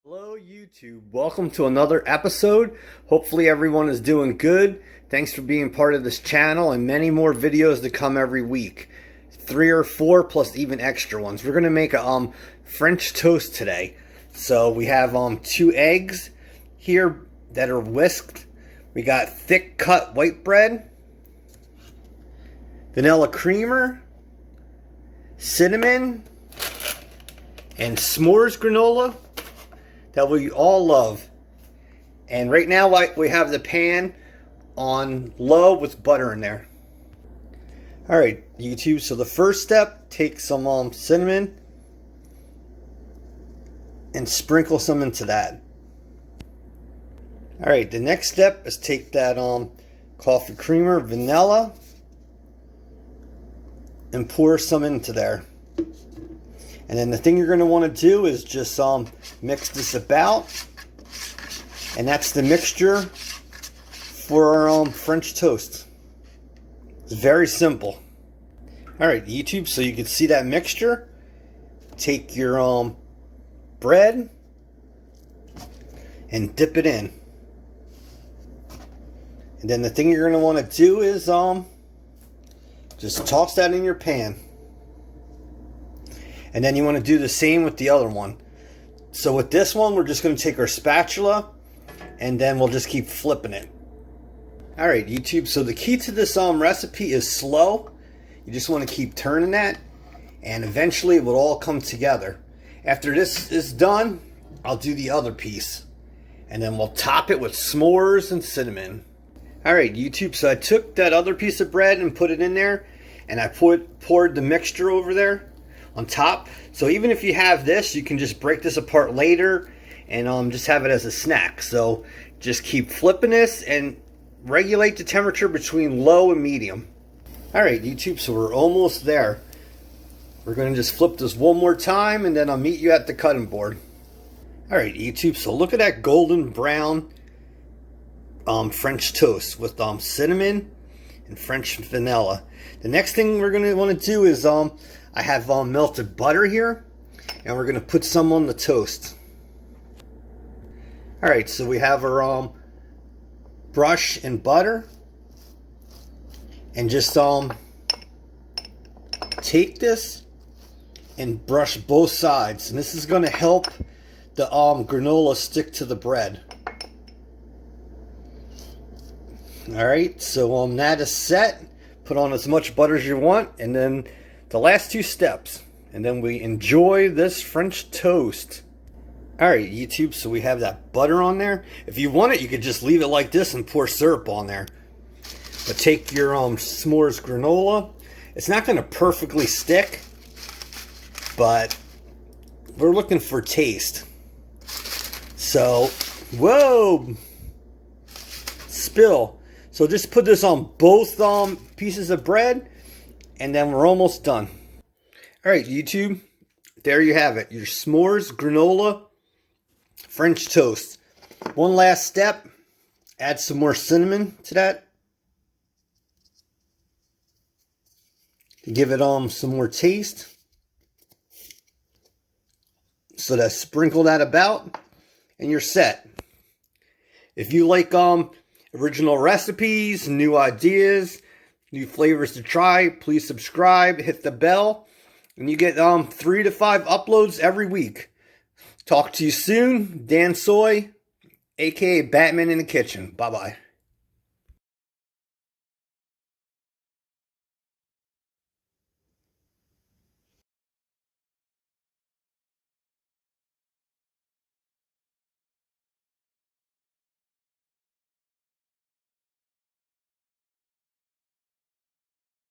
Hello YouTube, welcome to another episode. Hopefully everyone is doing good. Thanks for being part of this channel and many more videos to come every week. 3 or 4 plus even extra ones. We're going to make a French toast today. So we have 2 eggs here that are whisked. We got thick cut white bread, vanilla creamer, cinnamon, and s'mores granola that we all love. And right now we have the pan on low with butter in there. Alright YouTube, so the first step, take some cinnamon and sprinkle some into that. Alright, the next step is take that coffee creamer, vanilla, and pour some into there. And then the thing you're going to want to do is just mix this about. And that's the mixture for our French toast. It's very simple. Alright YouTube, so you can see that mixture. Take your bread and dip it in. And then the thing you're going to want to do is just toss that in your pan. And then you want to do the same with the other one. So with this one, we're just going to take our spatula and then we'll just keep flipping it. Alright YouTube, so the key to this recipe is slow. You just want to keep turning that and eventually it will all come together. After this is done, I'll do the other piece. And then we'll top it with s'mores and cinnamon. Alright YouTube, so I took that other piece of bread and put it in there. And I poured the mixture over there on top. So even if you have this, you can just break this apart later and just have it as a snack. So just keep flipping this and regulate the temperature between low and medium. Alright YouTube, so we're almost there. We're going to just flip this one more time and then I'll meet you at the cutting board. Alright YouTube, so look at that golden brown French toast with cinnamon and French vanilla. The next thing we're going to want to do is I have melted butter here, and we're going to put some on the toast. Alright, so we have our brush and butter, and just take this and brush both sides, and this is going to help the granola stick to the bread. Alright, so that is set. Put on as much butter as you want, and then the last 2 steps, and then we enjoy this French toast. Alright YouTube, so we have that butter on there. If you want it, you could just leave it like this and pour syrup on there. But take your s'mores granola. It's not going to perfectly stick, but we're looking for taste. So, whoa! Spill. So just put this on both pieces of bread, and then we're almost done. Alright YouTube, there you have it. Your s'mores granola French toast. One last step, add some more cinnamon to that. To give it some more taste. So that sprinkle that about, and you're set. If you like original recipes, new ideas, new flavors to try, please subscribe, hit the bell, and you get 3 to 5 uploads every week. Talk to you soon. Dan Soy, aka Batman in the Kitchen. Bye bye.